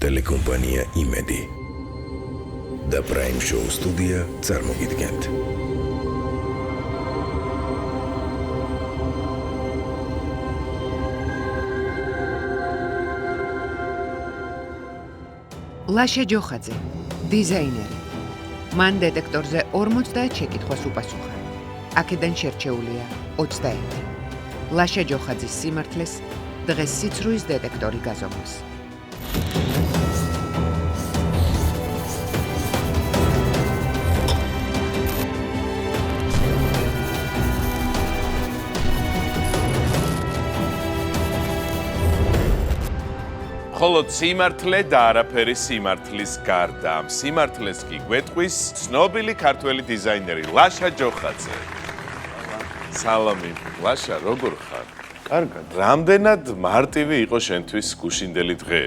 Telecompanija Imedi და Prime Show სტუდია წარმოგიდგენთ. ლაშა ჯოხაძე, დიზაინერი. მან დეტექტორზე 50 შეკითხვას უპასუხა. აქედან შერჩეულია 21. ლაშა ჯოხაძის სიმართლეს დღეს სიცრუის დეტექტორი გაზომავს. ხოლო სიმართლე და არაფერი სიმართლის გარდა. სიმართლეს კი გვეტყვის ცნობილი ქართველი დიზაინერი ლაშა ჯოხაძე. სალამი, ლაშა, როგორ ხარ? კარგად. რამდენად მარტივი იყო შენთვის გუშინდელი დღე?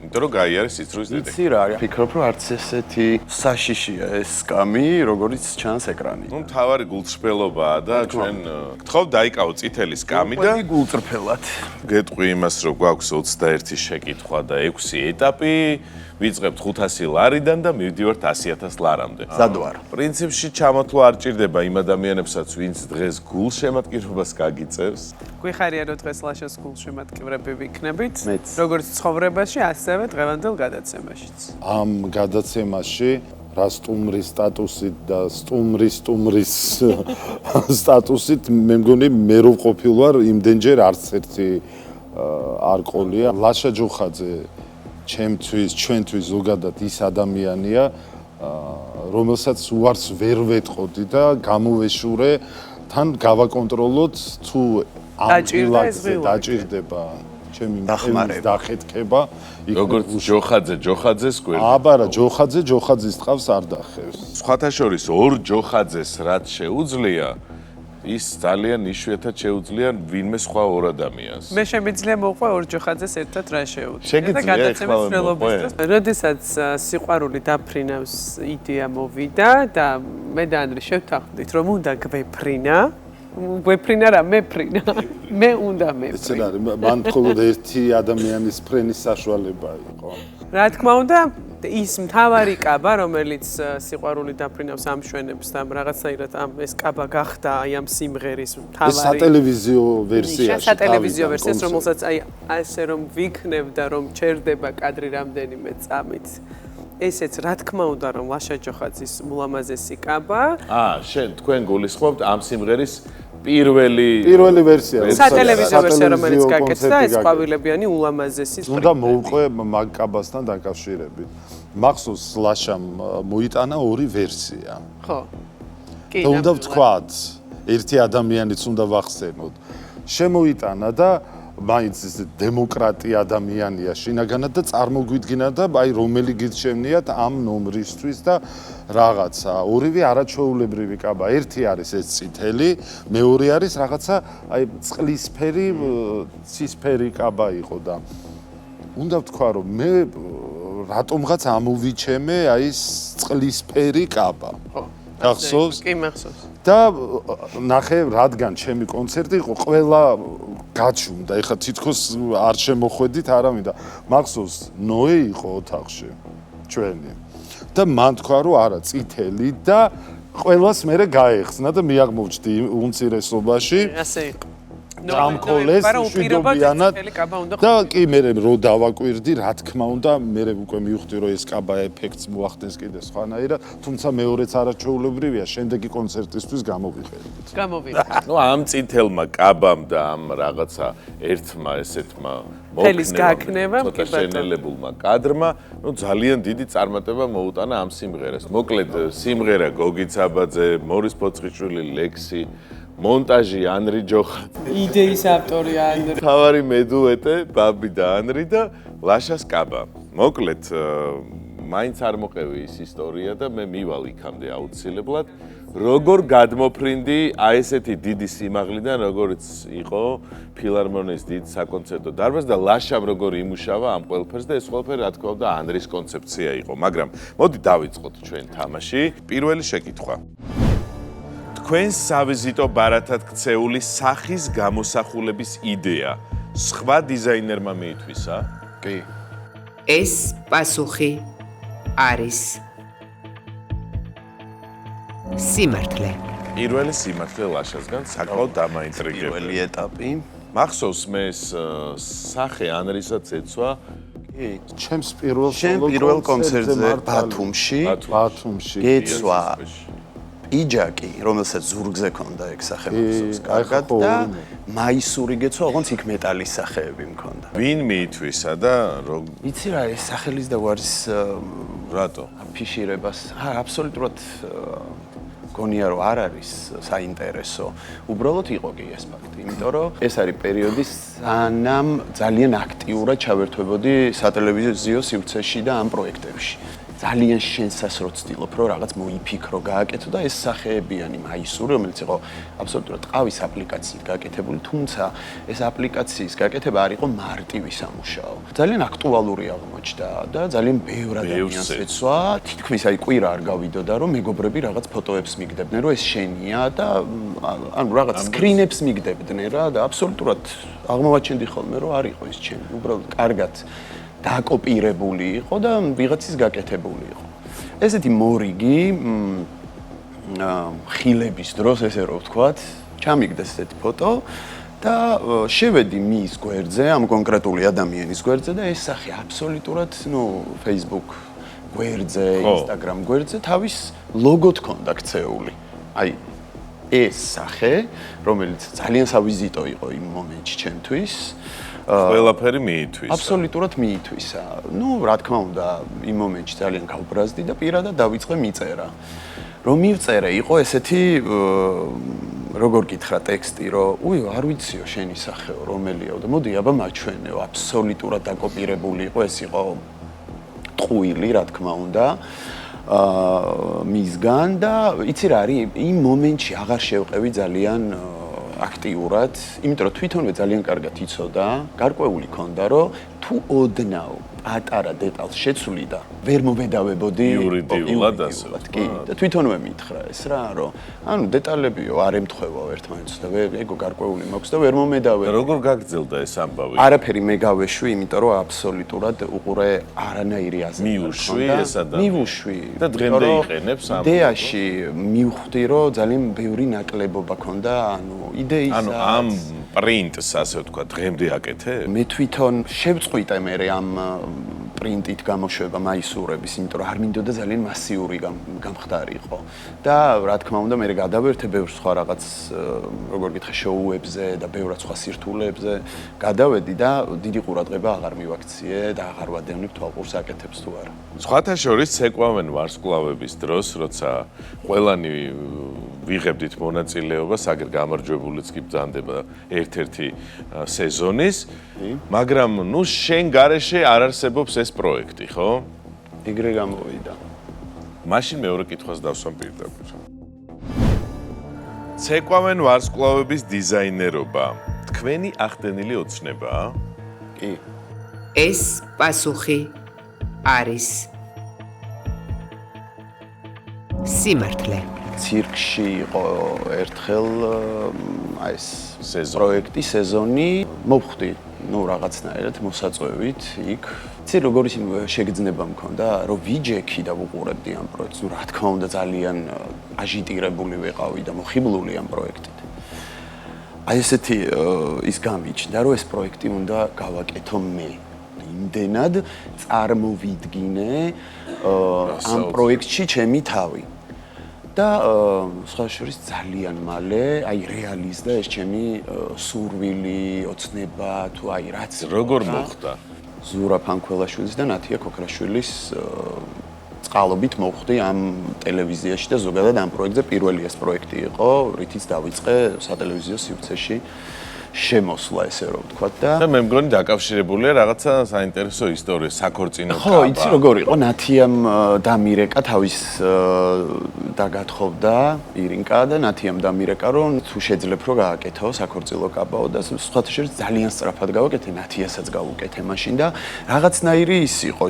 იმიტომ რომ გაიარე სიცრუის დეტექტორი. იცი რა, ფიქრობ რომ არც ესეთი საშიშია ეს სკამი, როგორიც ჩანს ეკრანიდან. ნუ მთავარი გულწრფელობაა და ჩვენ გთხოვ დაიკავო წითელი სკამი და გულწრფელად. გეტყვი იმას, რომ გვაქვს 21 შეკითხვა და 6 ეტაპი, ვიწყებთ 500 ლარიდან და მივდივართ 100,000 ლარამდე. სად ვარ? პრინციპში ჩამოთვლა არ ჭირდება იმ ადამიანებსაც, ვინც დღეს გულშემატკივრებას გაგიწევს. გვიხარია რომ დღეს ლაშას გულშემატკივრები ვიქნებით, მეც. როგორც ცხოვრებაში, ასევე დღევანდელ გადაცემაშიც. ამ გადაცემაში რა სტუმრის სტატუსით და სტუმრის სტატუსით მე მგონი მე რო ყოფილ ვარ იმდენჯერ არც ერთი არ ყოლია. ლაშა ჯოხაძე ჩვენთვის ზოგადად ის ადამიანია, რომელსაც უარს ვერ ვეტყოდი და გამოვეშურე, თან გავაკონტროლოთ თუ ამ პილაკზე დაჭირდება ჩემი დახეთქება. როგორც ჯოხაძეს გვერდი. აბარა, ჯოხაძის ტყავს არ დახევს. სხვათა შორის ორ ჯოხაძეს რაც შეუძლია, ის ძალიან იშვიათად შეუძლია ვინმე სხვა ორ ადამიანს. მე შემიძლია მოვყვე ორ ჯოხაძეს ერთად რა შეუძლია. შეგიძლია გადაცემის ეხლა მცდელობის დროს. როდესაც სიყვარული დაფრინავს იდეა მოვიდა და მე და ანდრი შევთანხმდით რომ უნდა გვეფრინა. გვეფრინა რა, მეფრინა. მე უნდა მეფრინა. ეს რა, მან მხოლოდ ერთი ადამიანის ფრენის საშუალება იყო. რა თქმა უნდა, ის მთავარი კაბა, რომელიც სიყვარული დაფრინავს ამშვენებს და რაღაცნაირად ეს კაბა გახდა აი ამ სიმღერის მთავარი. ეს სატელევიზიო ვერსიაში. სატელევიზიო ვერსია, რომელსაც აი ასე რომ ვიქნებ და რომ ჩერდება კადრი რამდენიმე წამით. ესეც რა თქმა უნდა რომ ლაშა ჯოხაძის ულამაზესი კაბა. შენ თქვენ გულისხმობთ ამ სიმღერის პირველი ვერსია. სატელევიზიო ვერსია, რომელიც გაკეთდა, ეს ყვავილებიანი ულამაზესი. უნდა მოვყვე მაგ კაბასთან დაკავშირებით. მახსოვს ლაშამ მოიტანა ორი ვერსია. ხო. და უნდა ვთქვათ, ერთი ადამიანიც უნდა ვახსენოთ. შემოიტანა და მაინც ეს დემოკრატი ადამიანია შინაგანად და წარმოგვიდგინა და აი რომელი გიჩვენიათ ამ ნომრისთვის და რაღაცა. ორივე არაჩვეულებრივი კაბა. ერთი არის ეს წითელი, მეორე არის რაღაცა აი წყლისფერი, ცისფერი კაბა იყო და უნდა ვთქვა რომ მე რატომღაც ამოვიჩემე აი წყლისფერი კაბა. ხო. გახსოვს? კი, მახსოვს. და ნახე, რადგან ჩემი კონცერტი იყო, ყველა გაჩუმდა. ეხლა თითქოს არ შემოხვედით არავინ და მახსოვს, ნოე იყო ოთახში ჩვენი. და მან თქვა, რომ არა, წითელი და ყველას მერე გაეხსნა და მიაღმოვჭდი უმცირესობაში. ასე იყო. დამქოლეს შვიდობიანად და კი მე რო დავაკვირდი, რა თქმა უნდა, მე უკვე მივხვდი, რომ ეს კაბა ეფექტს მოახდენს კიდე სხვანაირად, თუმცა მეორეც არაჩვეულებრივია, შემდეგი კონცერტისთვის გამოვიყენებთ. გამოვიყენებთ. ნუ ამ წითელმა კაბამ და ამ რაღაცა ერთმა ესეთმა ფელის გაქნევამ, ცოტა შენელებულმა კადრმა, ნუ ძალიან დიდი წარმატება მოუტანა ამ სიმღერას. მოკლედ, სიმღერა გოგი ცაბაძე, მორის ფოცხიშვილი, ლექსი, მონტაჟი ანრი ჯოხაძე. იდეის ავტორი ანრი. თავარი მედუეტე, ბაბი და ანრი და ლაშას კაბა. მოკლედ, მაინც არ მოყევი ის ისტორია და მე მივალ იქამდე აუცილებლად. როგორ გადმოფრინდი აი ესეთი დიდი სიმაღლიდან, როგორც იყო ფილარმონიის დიდ საკონცერტო დარბაზი და ლაშამ როგორ იმუშავა ამ ყველაფერს და ეს ყველაფერი რა თქმა უნდა ანრის კონცეფცია იყო. მაგრამ მოდი დავიწყოთ ჩვენ თამაში. პირველი შეკითხვა. თქვენს სავიზიტო ბარათად ქცეული სახის გამოსახულების იდეა სხვა დიზაინერმა მიითვისა? კი. ეს პასუხი არის სიმართლე. პირველი სიმართლე ლაშასგან საკმაოდ დამაინტრიგებელი. პირველი ეტაპი. მახსოვს მე ეს სახე ანრისაც ეცვა ჩემს პირველ შენ პირველ კონცერტზე ბათუმში გეცვა იჯაკი, რომელსაც ზურგზე ქონდა ეგ სახელმწიფოს კარგად და მაისური გეცვა, ოღონდ იქ მეტალის სახეები მქონდა. ვინ მიითვისა და იცი რა, ეს სახელის და გვარის რატო? აფიშირებას, აბსოლუტურად გონია რომ არ არის საინტერესო. უბრალოდ იყო კი ეს ფაქტი, იმიტომ რომ ეს არის პერიოდი, სანამ ძალიან აქტიურად ჩავერთვებოდი სატელევიზიო სივრცეში და ამ პროექტებში. ძალიან შენსას რო ცდილობ, რომ რაღაც მოიფიქრო, გააკეთო და ეს სახეებიანი მაისური, რომელიც იყო აბსოლუტურად ყავის აპლიკაციით გაკეთებული, თუმცა ეს აპლიკაციის გაკეთება არ იყო მარტივი სამუშაო. ძალიან აქტუალური აღმოჩნდა და ძალიან ბევრ ადამიანს ეცვა. თითქმის აი კვირა არ გავიდოდა, რომ მეგობრები რაღაც ფოტოებს მიგდებდნენ, რომ ეს შენია და ანუ რაღაც სკრინებს მიგდებდნენ რა და აბსოლუტურად აღმოვაჩენდი ხოლმე, რომ არ იყო ეს ჩემი, უბრალოდ კარგად დაკოპირებული იყო და ვიღაცის გაკეთებული იყო. ესეთი მორიგი ხილების დროს ესე რომ ვთქვათ, ჩამიგდეს ესეთი ფოტო და შევედი მის გვერდზე, ამ კონკრეტული ადამიანის გვერდზე და ეს სახე აბსოლუტურად, Facebook გვერდზე, Instagram გვერდზე თავის ლოგოთ ქონდა ქცეული. აი ეს სახე, რომელიც ძალიან სავიზიტო იყო იმ მომენტში ჩემთვის. ყველაფერი მიითვისა. აბსოლუტურად მიითვისა. რა თქმა უნდა, იმ მომენტში ძალიან გავბრაზდი და პირადად დავიწყე მიწერა. რომ მივწერე, იყო ესეთი როგორ გითხრა ტექსტი, რომ არ ვიციო შენი სახეო რომელია და მოდი აბა მაჩვენეო. აბსოლუტურად დაკოპირებული იყო, ეს იყო ტყუილი, რა თქმა უნდა. მისგან და იცი რა არის, იმ მომენტში აღარ შევყევი ძალიან აქტიურად, იმიტომ რომ თვითონვე ძალიან კარგად იცოდა, გარკვეული ქონდა, რომ თუ ოდნავ პატარა დეტალს შეცვლი და ვერ მომედავებოდი იურიდიულად კი და თვითონვე მითხრა ეს რა, რომ ანუ დეტალებიო არ ემთხვევა ერთმანეთს და ეგო გარკვეული მაქვს და ვერ მომედავე. როგორ გაგრძელდა ეს ამბავი? არაფერი მე გავეშვი, იმიტომ რომ აბსოლუტურად უყურე არანაირი აზრი. მივუშვი ეს ადამიანი. მივუშვი და დღემდე იყენებს ამ იდეაში მივხვდი, რომ ძალიან ბევრი ნაკლებობა ქონდა, იდეისა. ამ პრინტს ასე ვთქვა, დღემდე აკეთე? მე თვითონ შევწყვიტე მე ამ პრინტით გამოშვება მაისურების, იმიტომ რომ არ მინდოდა ძალიან მასიური გამხდარი იყო. და რა თქმა უნდა, მე გადავერთე ბევრ სხვა რაღაც, როგორ გითხრა, შოუებზე და ბევრ სხვა სირთულეებზე გადავედი და დიდი ყურადღება აღარ მივაქციე და აღარ ვადევნებ თვალყურს აკეთებს თუ არა. სხვათა შორის ცეკვავენ ვარსკვლავების დროს, როცა ყველანი ვიღებდით მონაწილეობას, აგერ გამარჯვებულიც კი ბრძანდება ერთ-ერთი სეზონის, მაგრამ შენ გარეშე არ არსებობს ეს პროექტი, ხო? ეგრე გამოვიდა. მაშინ მეორე კითხვას დავსვამ პირდაპირ. ცეკვავენ ვარსკვლავების დიზაინერობა თქვენი ახდენილი ოცნებაა? კი. ეს პასუხი არის სიმართლე. ცირკში იყო ერთხელ ეს პროექტი, სეზონი, მოვხვდი, რაღაცნაირად მოსაწვევით იქ. ცი როგორი შეგრძნება მქონდა, რომ ვიჯექი და ვუყურებდი ამ პროექტს. რა თქმა უნდა, ძალიან აჟიტირებული ვიყავი და მოხიბლული ამ პროექტით. აი ესეთი ის გამიჩნდა, რომ ეს პროექტი უნდა გავაკეთო მე. იმდენად წარმოვიდგინე ამ პროექტში ჩემი თავი. და სხვა შორის ძალიან მალე აი რეალიზდა ეს ჩემი სურვილი, ოცნება თუ აი რაც როგორ მოხდა? ზურა ფანქველაშვილის და ნათია ქოქრაშვილის წყალობით მოვხვდი ამ ტელევიზიაში და ზოგადად ამ პროექტზე პირველი ეს პროექტი იყო, რითიც დავიწყე სატელევიზიო სივრცეში შემოსვლა, ესე რომ ვთქვათ და მე მგონი დაკავშირებულია რაღაცა საინტერესო ისტორია, საქორწინო კაბა. ხო, იცი როგორ იყო, ნათიამ დამირეკა თავის და გათხოვდა ირინკა და ნათიამ დამირეკა, რომ თუ შეძლებ რომ გააკეთო საქორწილო კაბაო და სხვათა შორის ძალიან სწრაფად გავაკეთე, ნათიასაც გავუკეთე მაშინ და რაღაცნაირი ის იყო,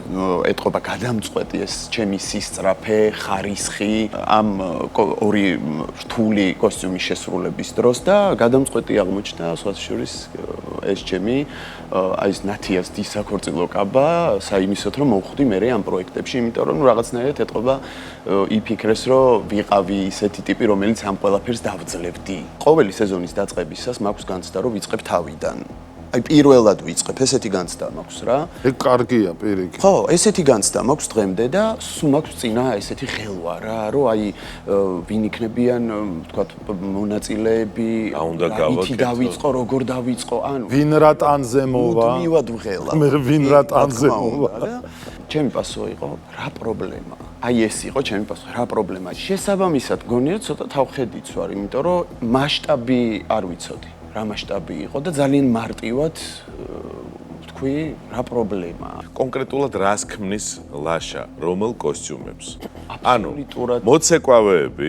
ეთყობა გადამწყვეტი ეს ჩემი სისწრაფე, ხარისხი ამ ორი რთული კოსტიუმის შესრულების დროს და გადამწყვეტი აღმოჩნდა სხვა სხვათა შორის ეს ჩემი აი ეს ნათიას დისაქორწილო კაბა საიმისოთ რომ მოვხვდი მე ამ პროექტებში, იმიტომ რომ რაღაცნაირად ეთყობა იფიქრეს რომ ვიყავი ისეთი ტიპი რომელიც ამ ყველაფერს დავძლებდი. ყოველი სეზონის დაწყებისას მაქვს განცდა რომ ვიწყებ თავიდან. აი პირველად ვიწყებ, ესეთი განცდა მაქვს რა. ეგ კარგია პირიქით. ხო, ესეთი განცდა მაქვს დღემდე და სულ მაქვს წინა ესეთი ხელვა რა, რომ აი ვინ იქნებიან, თქვათ, მონაწილეები, რითი დავიწყო, როგორ დავიწყო, ანუ ვინ რა ტანზე მოვა? მუდმივად ვღელა. მე ვინ რა ტანზე მოვა? ჩემი პასუხი იყო, რა პრობლემა? აი ეს იყო ჩემი პასუხი, რა პრობლემა? შესაბამისად, გონია ცოტა თავხედიც ვარ, იმიტომ რომ მასშტაბი არ ვიცოდი. რა მასშტაბი იყო და ძალიან მარტივად თქვი, რა პრობლემაა. კონკრეტულად რას ქმნის ლაშა, რომელ კოსტიუმებს? ანუ აბსოლუტურად მოცეკვავეები,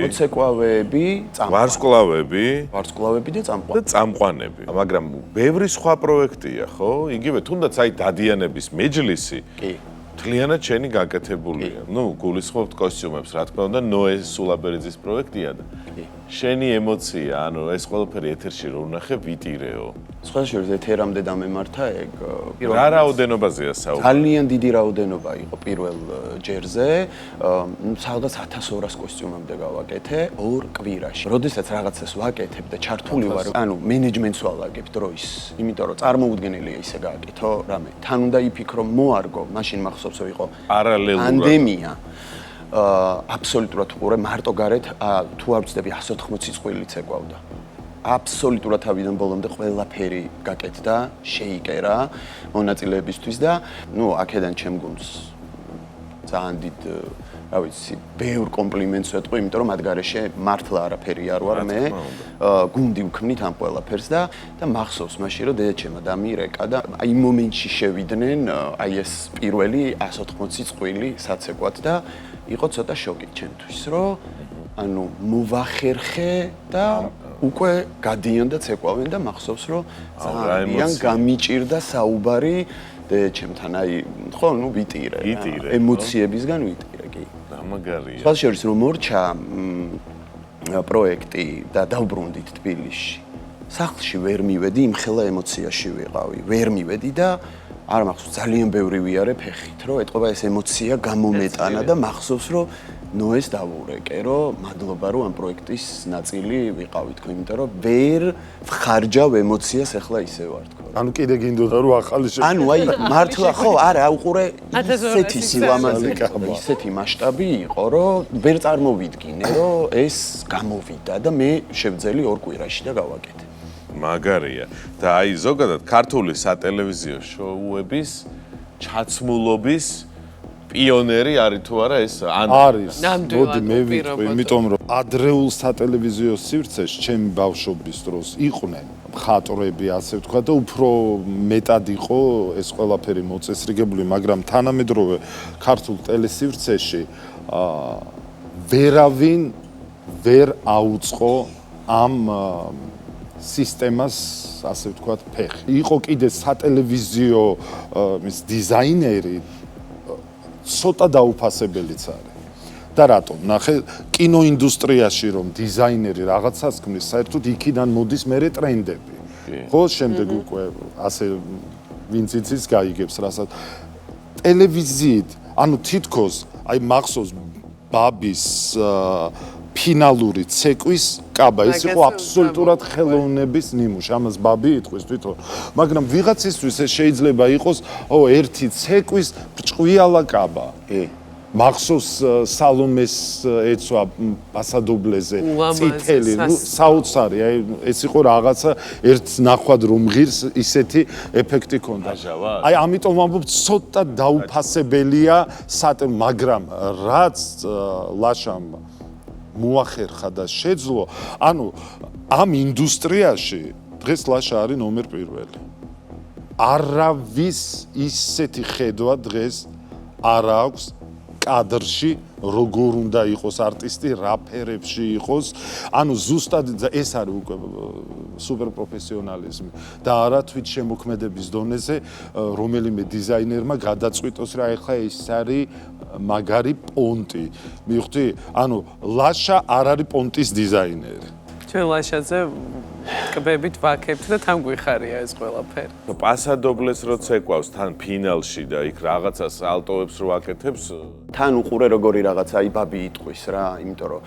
ვარსკვლავები და წამყვანები. და წამყვანები. მაგრამ ბევრი სხვა პროექტია, ხო? იგივე თუნდაც აი დადიანების მეჯლისი. კი. მთლიანად შენი გაკეთებულია. ნუ გულისხმობთ კოსტიუმებს, რა თქმა უნდა, ნოე სულაბერიძის პროექტია და შენი ემოცია, ანუ ეს ყველაფერი ეთერში რო ვნახე, ვიტირეო. სხვა შორის ეთერამდე დამემართა ეგ რა რაოდენობაზეა საუბარი? ძალიან დიდი რაოდენობა იყო პირველ ჯერზე, სადღაც 1200 კოსტიუმამდე გავაკეთე 2 კვირაში. როდესაც რაღაცას ვაკეთებ და ჩართული ვარ, ანუ მენეჯმენტს ვალაგებ დროის, იმიტომ რომ წარმოუდგენელია ისე გააკეთო რამე. თან უნდა იფიქრო, მოარგო, მაშინ მახსოვს რომ იყო პარალელურად პანდემია. აბსოლუტურად უყურე მარტო გარეთ თუ არ ვწდები 180 წყვილი ცეკვავდა. აბსოლუტურად თავიდან ბოლომდე ყველაფერი გაკეთდა, შეიკერა მონაწილეებისთვის და ნუ აქედან ჩემ გუნდს ძალიან დიდ რა ვიცი, ბევრ კომპლიმენტს ვეტყვი, იმიტომ რომ მათ გარეშე მართლა არაფერი არ ვარ მე. გუნდი ვქმნით ამ ყველაფერს და მახსოვს მაშინ რომ დედაჩემა დამირეკა და აი იმ მომენტში შევიდნენ აი ეს პირველი 180 წყვილი საცეკვად და იყო ცოტა შოკი ჩემთვის, რომ ანუ მოვახერხე და უკვე გადიან და ცეკვავენ და მახსოვს რომ ძალიან გამიჭირდა საუბარი დედაჩემთან, აი ხო, ნუ ვიტირე. ემოციებისგან ვიტირე, კი. დამაგარია. სხვა შორის რომ მორჩა პროექტი და დავბრუნდით თბილისში. სახლში ვერ მივედი, იმხელა ემოციაში ვიყავი. ვერ მივედი და არ მახსოვს ძალიან ბევრი ვიარე ფეხით, რომ ეთყობა ეს ემოცია გამომეტანა და მახსოვს რომ ნოეს დავურეკე, რომ მადლობა რომ ამ პროექტის ნაწილი ვიყავი თქო, იმიტომ რომ ვერ ვხარჯავ ემოციას ახლა ისე ვარ თქო. ანუ კიდე გინდოდა რომ ახალი შექმნა. ანუ აი მართლა ხო, არა, უყურე ისეთი სილამაზე, ისეთი მასშტაბი იყო, რომ ვერ წარმოვიდგინე, რომ ეს გამოვიდა და მე შევძელი 2 კვირაში და გავაკეთე. მაგარია. და აი ზოგადად ქართული სატელევიზიო შოუების ჩაცმულობის პიონერი არის თუ არა ეს არის. მოდი მე ვიტყვი, იმიტომ რომ ადრეულ სატელევიზიო სივრცეში ჩემი ბავშვობის დროს იყვნენ მხატვრები, ასე ვთქვა და უფრო მეტად იყო ეს ყველაფერი მოწესრიგებული, მაგრამ თანამედროვე ქართულ ტელესივრცეში ვერავინ ვერ აუწყო ამ სისტემას, ასე ვთქვათ, ფეხი. იყო კიდე სატელევიზიო ის დიზაინერი ცოტა დაუფასებელიც არის. და რატომ? ნახე, კინოინდუსტრიაში რომ დიზაინერი რაღაცას ქმნის, საერთოდ იქიდან მოდის მერე ტრენდები. ხო, შემდეგ უკვე ასე ვინც იცის გაიგებს, რასაც ტელევიზიით, ანუ თითქოს აი მახსოვს ბაბის ფინალური ცეკვის კაბა, ეს იყო აბსოლუტურად ხელოვნების ნიმუში, ამას ბაბი იტყვის თვითონ. მაგრამ ვიღაცისთვის ეს შეიძლება იყოს, ერთი ცეკვის ბრჭყვიალა კაბა. მახსოვს სალომეს ეცვა პასადობლეზე წითელი, საოცარი, აი ეს იყო რაღაცა ერთ ნახვად რომ ღირს ისეთი ეფექტი ჰქონდა. აი ამიტომ ამბობ ცოტა დაუფასებელია მაგრამ რაც ლაშამ მოახერხა და შეძლო, ანუ ამ ინდუსტრიაში დღეს ლაშა არის ნომერ 1. არავის ისეთი ხედვა დღეს არ აქვს კადრში, როგორ უნდა იყოს არტისტი, რა ფერებში იყოს, ანუ ზუსტად ეს არის უკვე სუპერპროფესიონალიზმი და არა თვით შემოქმედების დონეზე რომელიმე დიზაინერმა გადაწყვიტოს რა ეხლა ეს არის მაგარი პონტი. მივხვდი? ანუ ლაშა არ არის პონტის დიზაინერი. ჩვენ ლაშაძე კბებით ვაქებთ და თან გვიხარია ეს ყველაფერი. პასადობლეს როცა ეკვავს თან ფინალში და იქ რაღაცა სალტოებს რო აკეთებს, თან უყურე როგორი რაღაცა აი ბაბი იტყვის რა, იმიტომ რომ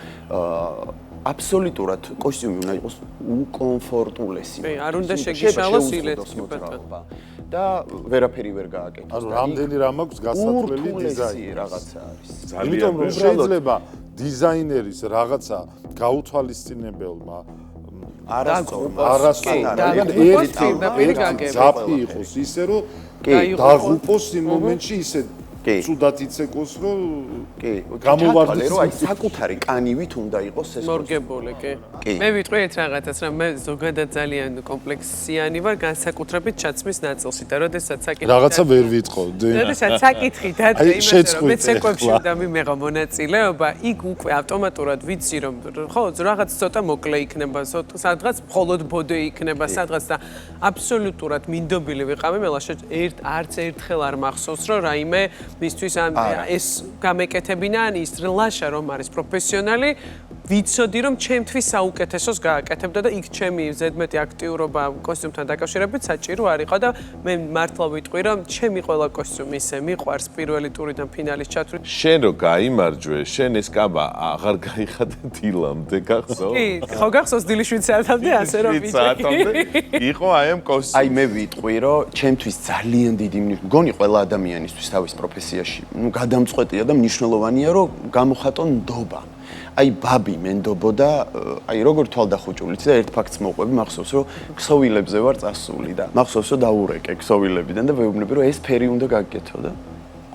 აბსოლუტურად კოსტიუმი უნდა იყოს უკომფორტულესი. კი, არ უნდა შეგიშალოს ილეთქი ბატონო. და ვერაფერი ვერ გააკეთოს. ანუ რამდენი რამ აქვს გასათვლელი დიზაინი რაღაცა არის. იმიტომ რომ შეიძლება დიზაინერის რაღაცა გაუთვალისწინებელმა ზაფი იყოს ისე რომ დაღუპოს იმ მომენტში ისე ცუდად იცეკოს რომ გამოვარდეს რომ აი საკუთარი კანივით უნდა იყოს ეს მორგებული კი მე ვიტყვი ერთ რაღაცას რომ მე ზოგადად ძალიან კომპლექსიანი ვარ განსაკუთრებით ჩაცმის ნაწილში და როდესაც საკითხი რაღაცა ვერ ვიტყოდი როდესაც საკითხი დადე იმას რომ მე ცეკვებში უნდა მიმეღო მონაწილეობა იქ უკვე ავტომატურად ვიცი რომ ხო რაღაც ცოტა მოკლე იქნება სადღაც მხოლოდ ბოდე იქნება სადღაც და აბსოლუტურად მინდობილი ვიყავი მე ლაშა არც ერთხელ არ მახსოვს რომ რაიმე მისთვის ეს გამეკეთებინა ან ის ლაშა რომ არის პროფესიონალი ვიცოდი რომ ჩემთვის საუკეთესოს გააკეთებდა და იქ ჩემი ზედმეტი აქტიურობა კოსტიუმთან დაკავშირებით საჭირო არ იყო და მე მართლა ვიტყვი რომ ჩემი ყველა კოსტიუმი ისე მიყვარს პირველი ტურიდან ფინალის ჩათვლით შენ რო გაიმარჯვე შენ ეს კაბა აღარ გაიხადე დილამდე გახსოვს კი ხო გახსოვს დილის 7 საათამდე ასე რომ ვიცი იყო აი ამ კოსტიუმი აი მე ვიტყვი რომ ჩემთვის ძალიან დიდი მგონი ყველა ადამიანისთვის თავის პროფესიაში ნუ გადამწყვეტია და მნიშვნელოვანია რომ გამოხატო ნდობა აი ბაბი მენდობოდა აი როგორ თვალდახუჭულიც და ერთ ფაქტს მოყვები მახსოვს რომ ქსოვილებზე ვარ წასული და მახსოვს რომ დაურეკე ქსოვილებიდან და ვეუბნები რომ ეს ფერი უნდა გაგკეთო და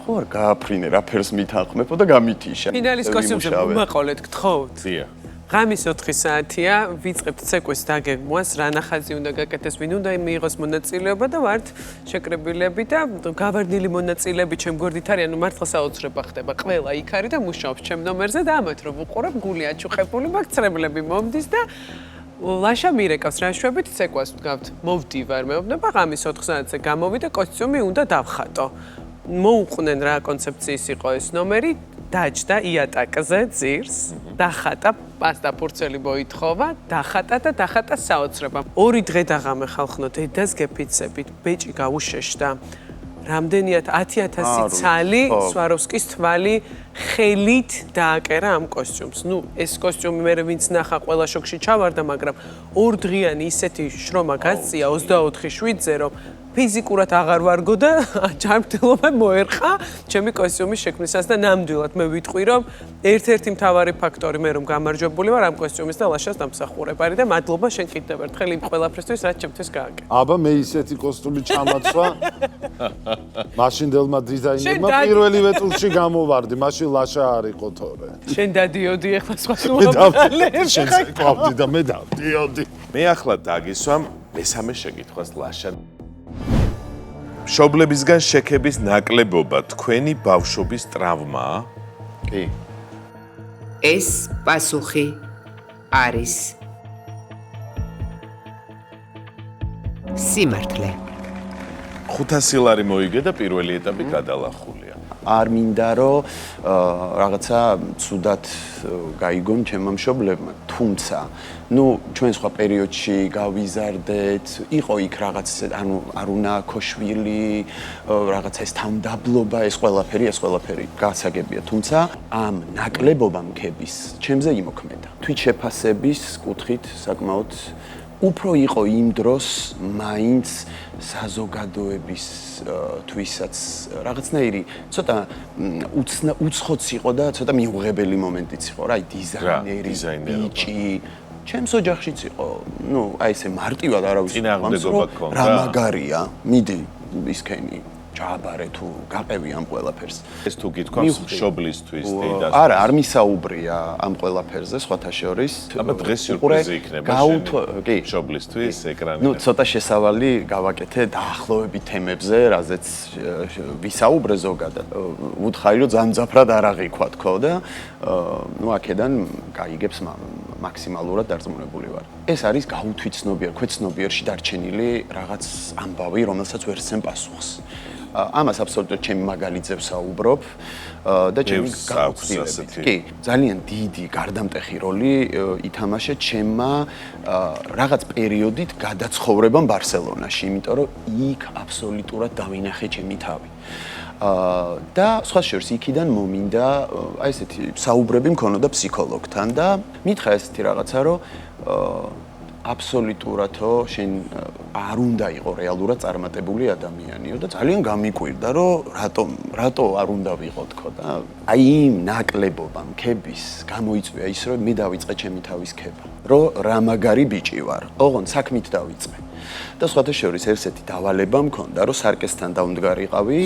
ხო არ გააფრინე რა ფერს მithანხმებო და გამithიშა ფინალის კოსტიუმზე მომაყოლეთ გთხოვთ ზია ღამის 4 საათია ვიწყებთ ცეკვის დაგეგმვას რა ნახაზი უნდა გაკეთდეს ვინ უნდა მიიღოს მონაწილეობა და ვართ შეკრებილები და გავარდნილი მონაწილეები ჩემ გვერდით არიან ნუ მართლა საოცრება ხდება ყველა იქ არის და მუშაობს ჩემ ნომერზე და ამათ რომ უყურებ გული აჩუხებული მაქვს წრებლები მომდის და ლაშა მირეკავს რაშვებით ცეკვას ვდგავთ მოვდივარ მეუბნება ღამის 4 საათზე გამოვიდა კოსტიუმი უნდა დავხატო მოუყვნენ რა კონცეფციის იყო ეს ნომერი დაჯდა იატაკზე ძირს დახატა პასტა პურცელი მოითხოვა დახატა და დახატა საოცრება 2 დღე დაღამე ხალხნო დედას გეფიცებით ბეჭი გაუშეშდა რამდენიათ 10000 ცალი სვაროვსკის თვალი ხელით დააკერა ამ კოსტიუმს ნუ ეს კოსტიუმი მე ვინც ნახა ყველა შოქში ჩავარდა მაგრამ 2 დღიანი ისეთი შრომა გასწია 24/7-ზე რომ ფიზიკურად აღარ ვარგო და ჯანმრთელობა მოერყა ჩემი კოსტიუმის შექმნისას და ნამდვილად მე ვიტყვი რომ ერთ-ერთი მთავარი ფაქტორი მე რომ გამარჯვებული ვარ ამ კოსტიუმის და ლაშას დამსახურებარი და მადლობა შენ კიდევ ერთხელ იმ ყველაფრისთვის რაც ჩემთვის გააკეთე. აბა მე ისეთი კოსტუმი ჩამაცვა მაშინდელმა დიზაინერმა პირველივე წუთში გამოვარდი მაშინ ლაშა არ იყო თორე. შენ დადიოდი ახლა სხვა სულობალებს შენ წავდი და მე დავდიოდი. მე ახლა დაგისვამ მესამე შეკითხვას ლაშა მშობლებისგან შექების ნაკლებობა თქვენი ბავშვობის ტრავმაა? კი. ეს პასუხი არის სიმართლე. 500 ლარი მოიგე და პირველი ეტაპი გადალახულია. არ მინდა რომ რაღაცა ცუდად გაიგონ ჩემმა მშობლებმა, თუმცა ნუ ჩვენ სხვა პერიოდში გავიზარდეთ, იყო იქ რაღაც ანუ არ უნდა ქოშვილი, რაღაცა ეს თავმდაბლობა, ეს ყველაფერი გასაგებია, თუმცა ამ ნაკლებობამქების ჩემზე იმოქმედა. თვითშეფასების კუთხით საკმაოდ უფრო იყო იმ დროს მაინც საზოგადოების თვისაც რაღაცნაირი ცოტა უცხოც იყო და ცოტა მიუღებელი მომენტიც იყო რა, აი დიზაინერი, ბიჭი ჩემს ოჯახშიც იყო, ნუ აი ესე მარტივად არავის წინააღმდეგობა გქონდა. რა მაგარია, მიდი ისქენი ჩააბარე თუ გაყევი ამ ყველაფერს. ეს თუ გითქვამს მშობლისთვის და არა, არ მისაუბრია ამ ყველაფერზე სხვათა შორის. აბა დღეს სიურპრიზი იქნება კი, მშობლისთვის ეკრანიდან. ნუ ცოტა შესავალი გავაკეთე დაახლოებით თემებზე, რაზეც ვისაუბრე ზოგადად. ვუთხარი რომ ძამძაფრად არ აღიქვა თქო და ნუ აქედან გაიგებს მაქსიმალურად დარწმუნებული ვარ. ეს არის გაუთვითცნობიერ, ქვეცნობიერში დარჩენილი რაღაც ამბავი, რომელსაც ვერ სცემ პასუხს. ამას აბსოლუტურად ჩემი მაგალითზე ვსაუბრობ და ჩემი გაუცდილებით. კი, ძალიან დიდი გარდამტეხი როლი ითამაშა ჩემმა რაღაც პერიოდით გადაცხოვრებამ ბარსელონაში, იმიტომ რომ იქ აბსოლუტურად დავინახე ჩემი თავი. და სხვა შორის იქიდან მომინდა აი ესეთი საუბრები მქონოდა ფსიქოლოგთან და მითხრა ესეთი რაღაცა რომ აბსოლუტურადო შენ არ უნდა იყო რეალურად წარმატებული ადამიანიო და ძალიან გამიკვირდა რომ რატო არ უნდა ვიყო თქო და აი იმ ნაკლებობა მქების გამოიწვია ის რომ მე დავიწყე ჩემი თავის ქება რომ რა მაგარი ბიჭი ვარ ოღონდ საქმით დავიწყე და სხვათა შორის ესეთი დავალება მქონდა რომ სარკესთან დავმდგარიყავი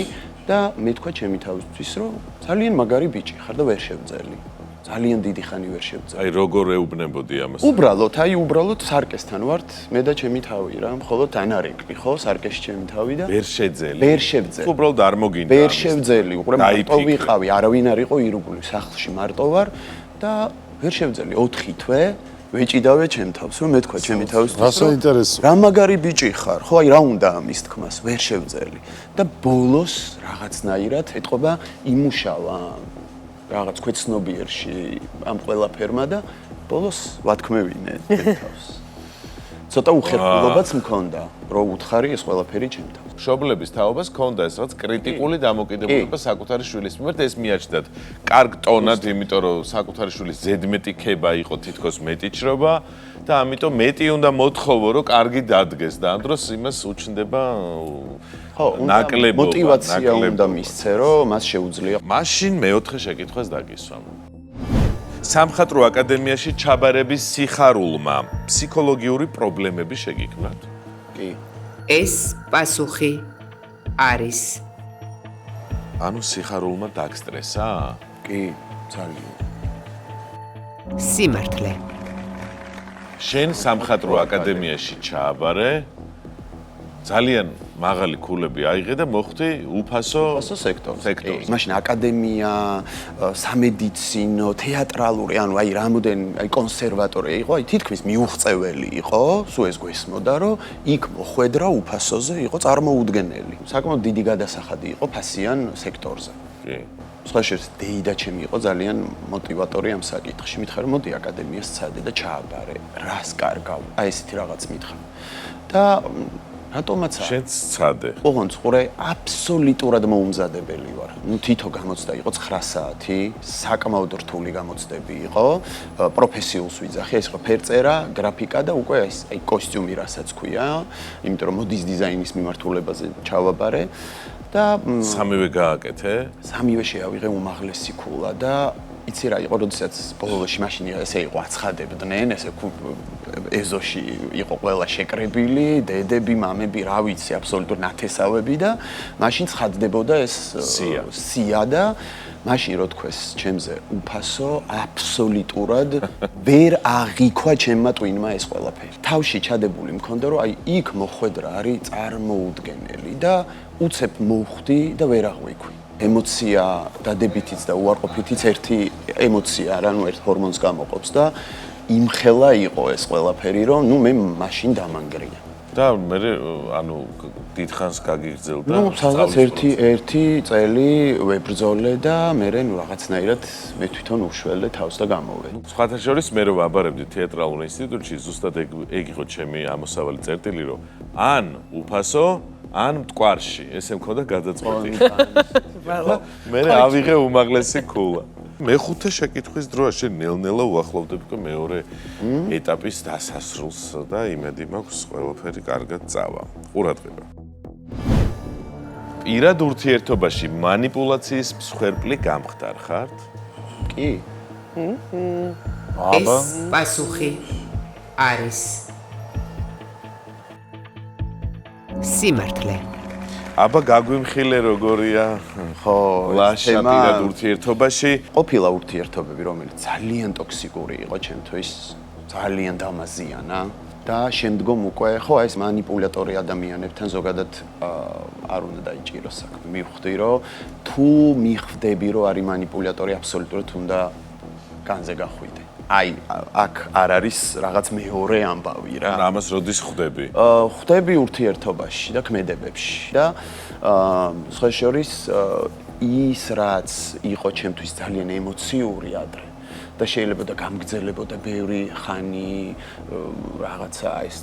და მე თქვა ჩემი თავისთვის რომ ძალიან მაგარი ბიჭი ხარ და ვერ შევძელი ძალიან დიდი ხანი ვერ შევძელი. აი როგორ ეუბნებოდი ამას? უბრალოდ სარკესთან ვართ, მე და ჩემი თავი რა, მხოლოდ ანარეკლი ხო, სარკესში ჩემი თავი და ვერ შეძელი. ვერ შევძელი. უბრალოდ არ მოგინდა. ვერ შევძელი, უყურე მარტო ვიყავი, არავინ არ იყო ირგვლივ, სახლში მარტო ვარ და ვერ შევძელი 4 თვე ვეჭიდავე ჩემ თავს, რომ მე თქვა ჩემი თავისთვის რა საინტერესო. რა მაგარი ბიჭი ხარ, ხო აი რა უნდა ამის თქმას, ვერ შევძელი. და ბოლოს რაღაცნაირად ეთყობა იმუშავა რაღაც ქვეცნობიერში ამ ყველაფერმა და ბოლოს ვათქმევინე თავს. ცოტა უხერხულობაც მქონდა, რომ უთხარი ეს ყველაფერი ჩემ თავს. მშობლების თაობას ჰქონდა ეს რაღაც კრიტიკული დამოკიდებულება საკუთარი შვილის მიმართ, ეს მიაჩნდათ კარგ ტონად, იმიტომ რომ საკუთარი შვილის ზედმეტი ქება იყო თითქოს მეტიჩრობა და ამიტომ მეტი უნდა მოთხოვო, რომ კარგი დადგეს და ამ დროს იმას უჩნდება ნაკლებობა, მოტივაცია უნდა მისცე, რომ მას შეუძლია. მაშინ მეოთხე შეკითხვას დაგისვამ. სამხატვრო აკადემიაში ჩაბარების სიხარულმა ფსიქოლოგიური პრობლემები შეგიქმნათ? კი. ეს პასუხი არის ანუ სიხარულმა დაგსტრესა? კი, ძალიან. სიმართლე. შენ სამხატვრო აკადემიაში ჩააბარე, ძალიან მაღალი ქულები აიღე და მოხვდი უფასო სექტორზე. მაშინ აკადემია, სამედიცინო, თეატრალური, ანუ აი რამოდენ აი კონსერვატორია იყო, აი თითქმის მიუღწეველი იყო, სულ ეს გვესმოდა, რომ იქ მოხვედრა უფასოზე იყო წარმოუდგენელი. საკმაოდ დიდი გადასახადი იყო ფასიან სექტორზე. კი. სხვა შორის დეიდა ჩემი იყო ძალიან მოტივატორი ამ საკითხში. მითხრა რომ მოდი აკადემიას ცადე და ჩააბარე. რას კარგავ? აი ესეთი რაღაც მითხრა. და რატომაც არა? შენც ცადე. ოღონდ ყურე აბსოლუტურად მოუმზადებელი ვარ. ნუ თითო გამოცდა იყო 9 საათი, საკმაოდ რთული გამოცდები იყო, პროფესიულს ვიძახი, ეს იყო ფერწერა, გრაფიკა და უკვე ეს აი კოსტიუმი რასაც ქვია, იმიტომ რომ მოდის დიზაინის მიმართულებაზე ჩავაბარე და სამივე გააკეთე? სამივე შეავიღე უმაღლესი ქულა და იცი რა იყო, როდესაც ბოლოში მაშინ ესე იყო აცხადებდნენ, ესე ეზოში იყო ყველა შეკრებილი, დედები, მამები, რა ვიცი, აბსოლუტურად ნათესავები და მაშინ ცხადდებოდა ეს სია და მაშინ რო თქვეს ჩემზე უფასო, აბსოლუტურად ვერ აღიქვა ჩემმა ტვინმა ეს ყველაფერი. თავში ჩადებული მქონდა, რომ აი იქ მოხვედრა არის წარმოუდგენელი და უცებ მოვხვდი და ვერ აღვიქვი. ემოცია დადებითიც და უარყოფითიც ერთი ემოცია რა, ნუ ერთ ჰორმონს გამოყოფს და იმხელა იყო ეს ყველაფერი, რომ ნუ მე მაშინ დამანგრია. და მე ანუ დიდხანს გაგიგრძელდა. ნუ სადღაც ერთი წელი ვებრძოლე და მე ნუ რაღაცნაირად მე თვითონ უშველე თავს და გამოვედი. სხვათა შორის მე რო ვაბარებდი თეატრალურ ინსტიტუტში, ზუსტად ეგ იყო ჩემი ამოსავალი წერტილი, რომ ან უფასო ან მტკვარში, ესე მქონდა გადაწყვეტი. მე ავიღე უმაღლესი ქულა. მეხუთე შეკითხვის დროა შენ ნელ-ნელა უახლოვდები მეორე ეტაპის დასასრულს და იმედი მაქვს ყველაფერი კარგად წავა. ყურადღება. პირად ურთიერთობაში მანიპულაციის მსხვერპლი გამხდარ ხართ? კი. ეს პასუხი არის სიმართლე. აბა გაგვიმხილე როგორია ხო, ლაშა პირად ურთიერთობაში? ყოფილა ურთიერთობები, რომელიც ძალიან ტოქსიკური იყო ჩემთვის, ძალიან დამაზიანა და შემდგომ უკვე ხო ეს მანიპულატორი ადამიანებთან ზოგადად არ უნდა დაიჭიროს საქმე. მივხვდი, რომ თუ მიხვდები, რომ არის მანიპულატორი, აბსოლუტურად უნდა განზე გახვიდე. აი აქ არ არის რაღაც მეორე ამბავი რა. ამას როდის ხვდები? ხვდები ურთიერთობაში და ქმედებებში და სხვა შორის ის რაც იყო ჩემთვის ძალიან ემოციური ადრე და შეიძლება და გამგზელებოდა ბევრი ხანი რაღაცა ეს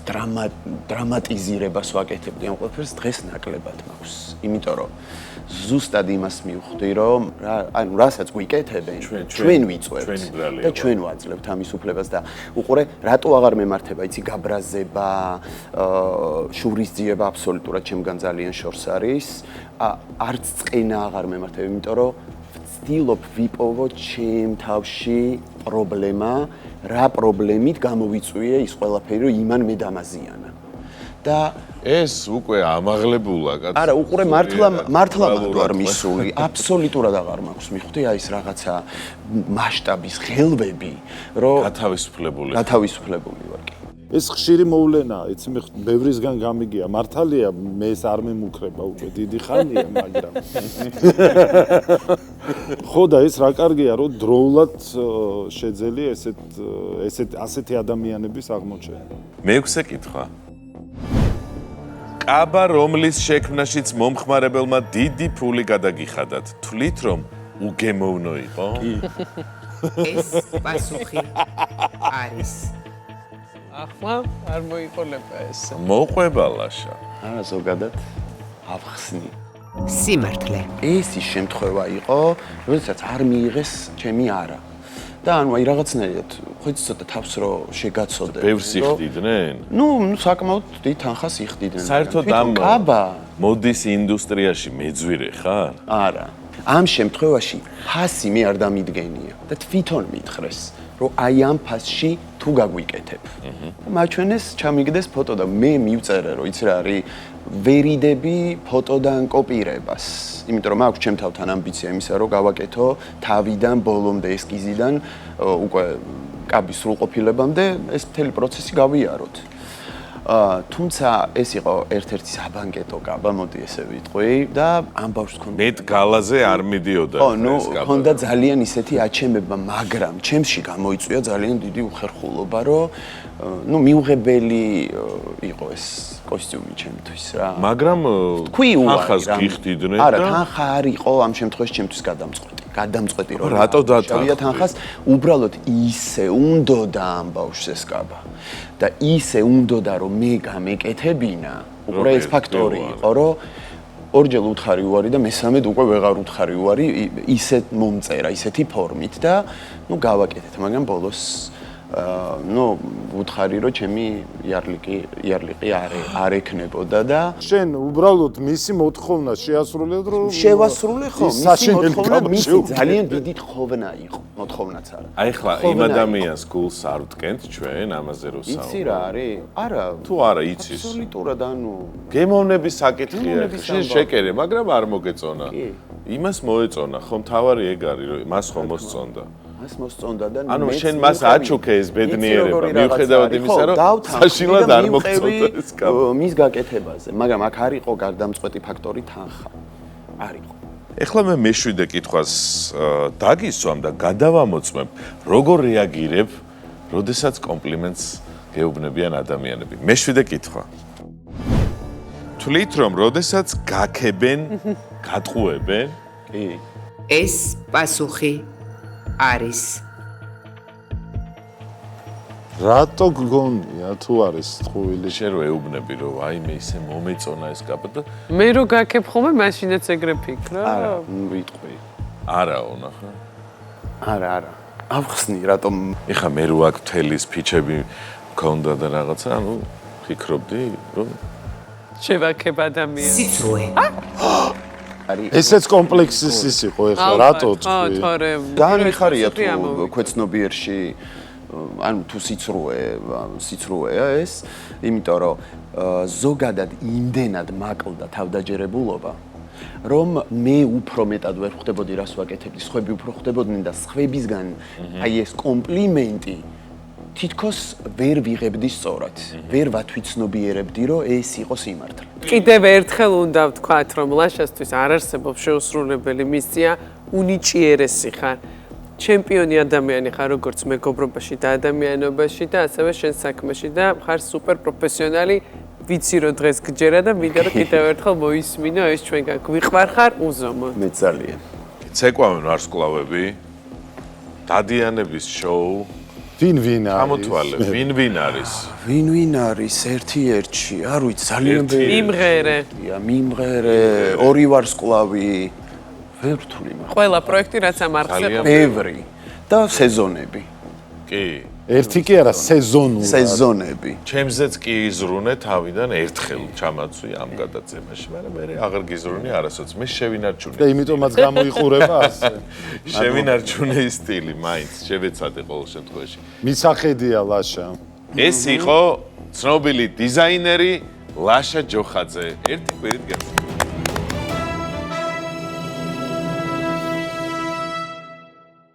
დრამატიზირებას ვაკეთებდი ამ ყველაფერს დღეს ნაკლებად მაქვს. იმიტომ რომ ზუსტად იმას მივხვდი რომ ანუ რასაც გვიკეთებენ ჩვენ ვიწვევთ და ჩვენ ვაძლევთ ამის უფლებას და უყურე რატო აღარ მემართება იცი გაბრაზება შურისძიება აბსოლუტურად ჩემგან ძალიან შორს არის არც წყენა აღარ მემართება იმიტომ რომ ვცდილობ ვიპოვო ჩემ თავში პრობლემა რა პრობლემით გამოვიწვია ის ყველაფერი რომ იმან მე დამაზიანა და ეს უკვე ამაღლებულა კაცო. არა, უყურე მართლა არ მისული, აბსოლუტურად აღარ მაქვს მიხდი აი ეს რაღაცა მასშტაბის ხელვები, რომ გათავისუფლებული ვარ კი. ეს ხშირი მოვლენაა, იცი მე ბევრისგან გამიგია, მართალია მე ეს არ მემუქრება უკვე დიდი ხანია, მაგრამ ხო და ეს რა კარგია, რომ დროულად შეძელი ასეთი ადამიანების აღმოჩენა. მეექვსე კითხვა. კაბა რომლის შექმნაშიც მომხმარებელმა დიდი ფული გადაგიხადათ. თვლით რომ უგემოვნო იყო? ეს პასუხი არის. ახლა არ მოიყოლება ეს. მოყვება ლაშა. არა ზოგადად ავხსნი. სიმართლე. ეს ის შემთხვევა იყო, როდესაც არ მიიღეს ჩემი არა. და ანუ აი რაღაცნაირად ხო იცი ცოტა თავს რო შეგაცოდე. ბევრს იხდიდნენ? ნუ საკმაოდ დიდ თანხას იხდიდნენ. საერთოდ ამ მოდის ინდუსტრიაში მეძვირე ხარ? არა. ამ შემთხვევაში ფასი მე არ დამიდგენია და თვითონ მითხრეს, რომ აი ამ ფასში თუ გაგვიკეთებ. მაჩვენეს, ჩამიგდეს ფოტო და მე მივწერე, რომ იცი რა არის ვერიდები ფოტოდან კოპირებას. იმიტომ რომ მაქვს ჩემ თავთან ამბიცია იმისა, რომ გავაკეთო თავიდან ბოლომდე ესკიზიდან უკვე კაბის სრულყოფილებამდე ეს მთელი პროცესი გავიაროთ. თუმცა ეს იყო ერთ-ერთი საბანკეტო კაბა, მოდი ესე ვიტყვი და ამ ბავშვს ჰქონდა მეტ გალაზე არ მიდიოდა. ხო, ნუ ჰქონდა ძალიან ისეთი აჩემება, მაგრამ ჩემში გამოიწვია ძალიან დიდი უხერხულობა, რომ ნუ მიუღებელი იყო ეს კოსტიუმი ჩემთვის რა. მაგრამ თანხას გიხდიდნენ და არა, თანხა არ იყო ამ შემთხვევაში ჩემთვის გადამწყვეტი რომ რატო დათანხმდა თანხას უბრალოდ ისე უნდოდა ამ ბავშვს ეს კაბა და ისე უნდოდა რომ მე გამეკეთებინა უბრალოდ ეს ფაქტორი იყო რომ ორჯერ უთხარი უარი და მესამედ უკვე ვეღარ უთხარი უარი ისეთ მომწერა ისეთი ფორმით და ნუ გავაკეთეთ მაგრამ ბოლოს ნუ უთხარი რომ ჩემი იარლიყი არ ექნებოდა და შენ უბრალოდ მისი მოთხოვნა შეასრულეთ რომ შევასრულე ხო მისი მოთხოვნა მისი ძალიან დიდი ხოვნა იყო მოთხოვნაც არა აი ხლა იმ ადამიანს გულს არ ვდგენთ ჩვენ ამაზე რო საუბრობთ იცი რა არის არა თუ არა იცის აბსოლუტურად ანუ გემოვნების საკითხია შენ შეკერე მაგრამ არ მოგეწონა იმას მოეწონა ხომ თავარი ეგ არის რომ მას ხომ მოსწონდა მას მოსწონდა და ანუ შენ მას აჩუქე ეს ბედნიერება მიუხედავად იმისა რომ საშინლად არ მოგწონდა ეს კაბა მის გაკეთებაზე მაგრამ აქ არ იყო გარდამწყვეტი ფაქტორი თანხა არ იყო ეხლა მე მეშვიდე კითხვას დაგისვამ და გადავამოწმებ როგორ რეაგირებ როდესაც კომპლიმენტს გეუბნებიან ადამიანები მეშვიდე კითხვა თვლით რომ როდესაც გაქებენ გატყუებენ კი ეს პასუხი არის რატო გგონია თუ არის ტყუილი შენ რო ეუბნები რომ აი მე ისე მომეწონა ეს კაბა და მე რო გაქებ ხოლმე მაშინაც ეგრე ფიქრა არა ვიტყვი არაო ნახა არა ავხსნი რატომ ეხა მე რო აქ თელის ფიჩები მქონდა და რაღაცა ანუ ფიქრობდი რომ შევაქებ ადამიანს სიცრუე ესეც კომპლექსის ის იყო ეხლა რატო თქვი განიხარია თუ ქვეცნობიერში ანუ თუ სიცრუეა ეს იმიტომ რომ ზოგადად იმდენად მაკლდა თავდაჯერებულობა რომ მე უფრო მეტად ვერ ხვდებოდი რას ვაკეთებდი სხვები უფრო ხვდებოდნენ და სხვებისგან აი ეს კომპლიმენტი თითქოს ვერ ვიღებდი სწორად ვერ ვათვიცნობიერებდი რომ ეს იყო სიმართლე კიდევ ერთხელ უნდა ვთქვათ რომ ლაშასთვის არ არსებობს შეუსრულებელი მისია უნიჭიერესი ხარ ჩემპიონი ადამიანი ხარ როგორც მეგობრობაში და ადამიანობაში და ასევე შენ საქმეში და ხარ სუპერ პროფესიონალი. ვიცი რომ დღეს გჯერა და მინდა რომ კიდევ ერთხელ მოისმინო ეს ჩვენგან. გვიყვარხარ უზომო. მე ძალიან. ცეკვავენ ვარსკვლავები. დადიანების შოუ. ვინ არის? ამოთვალე, ვინ არის? ვინ არის ერთ-ერთი? არ ვიცი, ძალიან ბევრი. მიმღერე. მიმღერე, ორი ვარსკვლავი. ვერ ვთვლი მაგ. ყველა პროექტი რაც ამ არხზე ბევრი და სეზონები. კი. ერთი კი არა, სეზონურად. სეზონები. ჩემზეც კი იზრუნე თავიდან ერთხელ ჩამაცვი ამ გადაცემაში, მაგრამ მე აღარ გიზრუნი არასოც. მე შევინარჩუნე. და იმიტომაც გამოიყურება ასე. შევინარჩუნე ის სტილი, მაინც შევეცადე ყოველ შემთხვევაში. მისახედია ლაშა. ეს იყო ცნობილი დიზაინერი ლაშა ჯოხაძე. ერთი კვირით გასულ.